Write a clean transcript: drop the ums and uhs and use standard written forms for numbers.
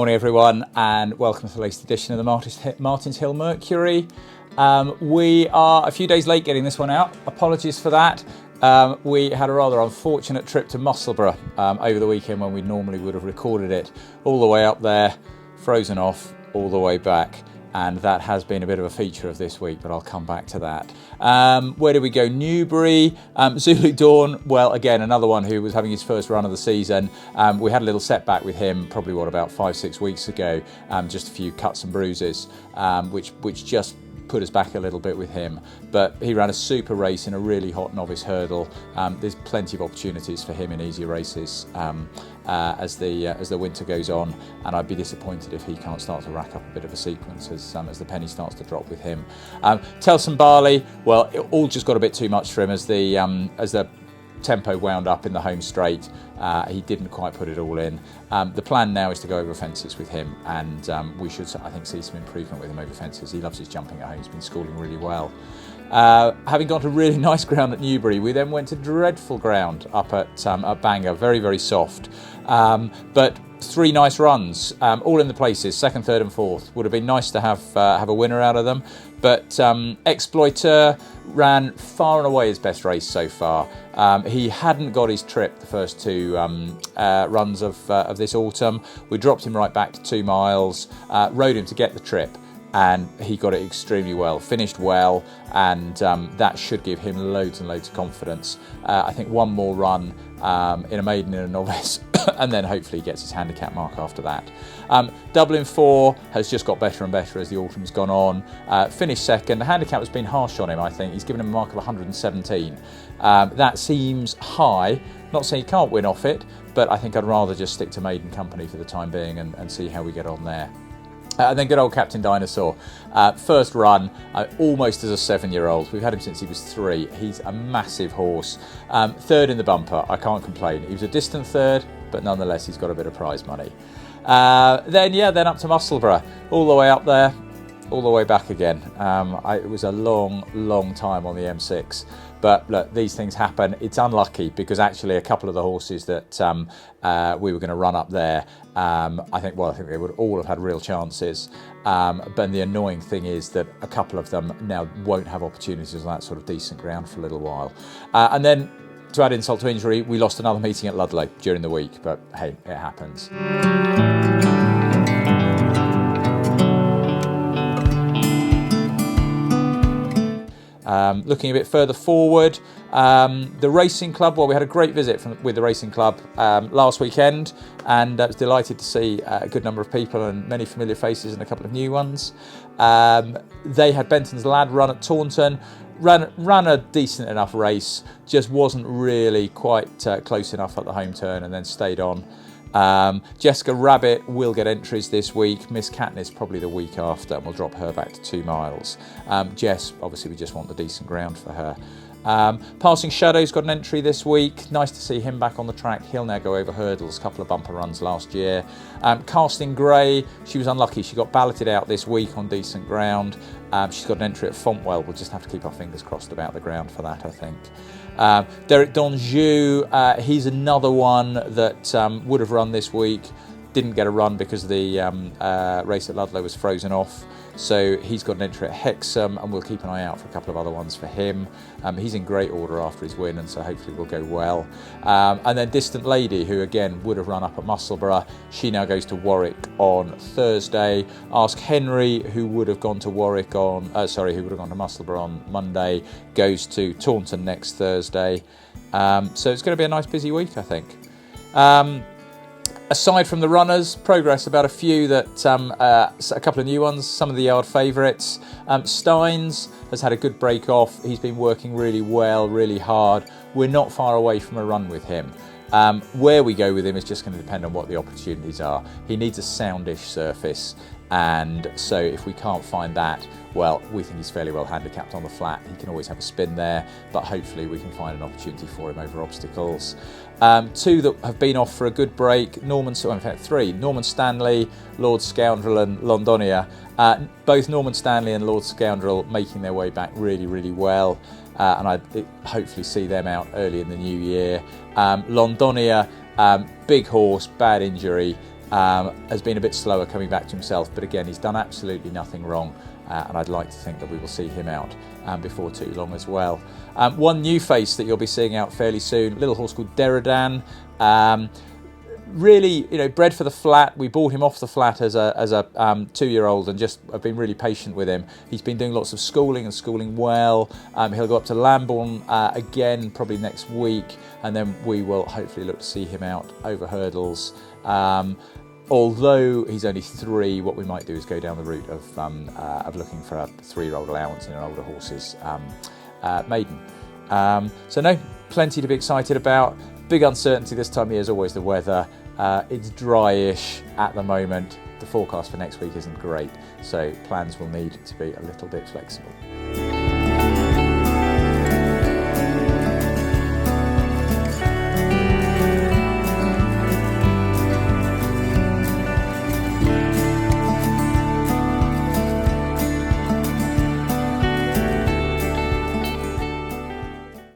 morning everyone, and welcome to the latest edition of the Martins Hill Mercury. We are a few days late getting this one out. Apologies for that. We had a rather unfortunate trip to Musselburgh over the weekend when we normally would have recorded it. All the way up there, frozen off, all the way back. And that has been a bit of a feature of this week, but I'll come back to that. Where did we go? Newbury, Zulu Dawn. Well, again, another one who was having his first run of the season. We had a little setback with him, probably about 5-6 weeks ago. Just a few cuts and bruises, which just put us back a little bit with him, but he ran a super race in a really hot novice hurdle. There's plenty of opportunities for him in easier races as the winter goes on, and I'd be disappointed if he can't start to rack up a bit of a sequence as the penny starts to drop with him. Telson Barley, well, it all just got a bit too much for him as the tempo wound up in the home straight. He didn't quite put it all in. The plan now is to go over fences with him, and we should, I think, see some improvement with him over fences. He loves his jumping at home. He's been schooling really well. Having gone to really nice ground at Newbury, we then went to dreadful ground up at Bangor, very, very soft. But 3 nice runs, all in the places, 2nd, 3rd and 4th. Would have been nice to have a winner out of them. But Exploiter ran far and away his best race so far. He hadn't got his trip the first 2 runs of this autumn. We dropped him right back to 2 miles, rode him to get the trip, and he got it extremely well, finished well, and that should give him loads and loads of confidence. I think one more run in a maiden and a novice, and then hopefully he gets his handicap mark after that. Dublin 4 has just got better and better as the autumn's gone on. Finished 2nd. The handicap has been harsh on him, I think. He's given him a mark of 117. That seems high. Not saying he can't win off it, but I think I'd rather just stick to maiden company for the time being and see how we get on there. And then good old Captain Dinosaur. First run, almost as a 7-year-old. We've had him since he was 3. He's a massive horse. 3rd in the bumper, I can't complain. He was a distant 3rd, but nonetheless he's got a bit of prize money. Then up to Musselburgh, all the way up there, all the way back again. It was a long time on the M6. But look, these things happen. It's unlucky because actually a couple of the horses that we were going to run up there, I think they would all have had real chances. But the annoying thing is that a couple of them now won't have opportunities on that sort of decent ground for a little while. And then, to add insult to injury, we lost another meeting at Ludlow during the week. But hey, it happens. Looking a bit further forward, the racing club, well, we had a great visit with the racing club last weekend, and I was delighted to see a good number of people and many familiar faces and a couple of new ones. They had Benton's Lad run at Taunton, ran a decent enough race, just wasn't really quite close enough at the home turn, and then stayed on. Jessica Rabbit will get entries this week. Miss Katniss probably the week after, and we'll drop her back to 2 miles. Jess, obviously we just want the decent ground for her. Passing Shadows got an entry this week. Nice to see him back on the track. He'll now go over hurdles, a couple of bumper runs last year. Casting Grey, she was unlucky. She got balloted out this week on decent ground. She's got an entry at Fontwell. We'll just have to keep our fingers crossed about the ground for that, I think. Derek Donjou, he's another one that would have run this week. Didn't get a run because the race at Ludlow was frozen off. So he's got an entry at Hexham, and we'll keep an eye out for a couple of other ones for him. He's in great order after his win, and so hopefully will go well. And then Distant Lady, who again would have run up at Musselburgh, she now goes to Warwick on Thursday. Ask Henry, who would have gone to Musselburgh on Monday, goes to Taunton next Thursday. So it's going to be a nice busy week, I think. Aside from the runners, progress about a few that a couple of new ones, some of the yard favourites. Steins has had a good break off. He's been working really well, really hard. We're not far away from a run with him. Where we go with him is just going to depend on what the opportunities are. He needs a soundish surface, and so if we can't find that, well, we think he's fairly well handicapped on the flat. He can always have a spin there, but hopefully we can find an opportunity for him over obstacles. 2 that have been off for a good break, 3, Norman Stanley, Lord Scoundrel and Londonia. Both Norman Stanley and Lord Scoundrel making their way back really, really well. And I hopefully see them out early in the new year. Londonia, big horse, bad injury. has been a bit slower coming back to himself, but again, he's done absolutely nothing wrong, and I'd like to think that we will see him out before too long as well. One new face that you'll be seeing out fairly soon, a little horse called Deradan. Really, bred for the flat. We bought him off the flat as a 2-year-old, and just have been really patient with him. He's been doing lots of schooling and schooling well. He'll go up to Lambourne again probably next week, and then we will hopefully look to see him out over hurdles. Although he's only 3, what we might do is go down the route of looking for a 3-year-old allowance in an older horse's maiden. So no, plenty to be excited about. Big uncertainty this time of year is always the weather. It's dryish at the moment. The forecast for next week isn't great, so plans will need to be a little bit flexible.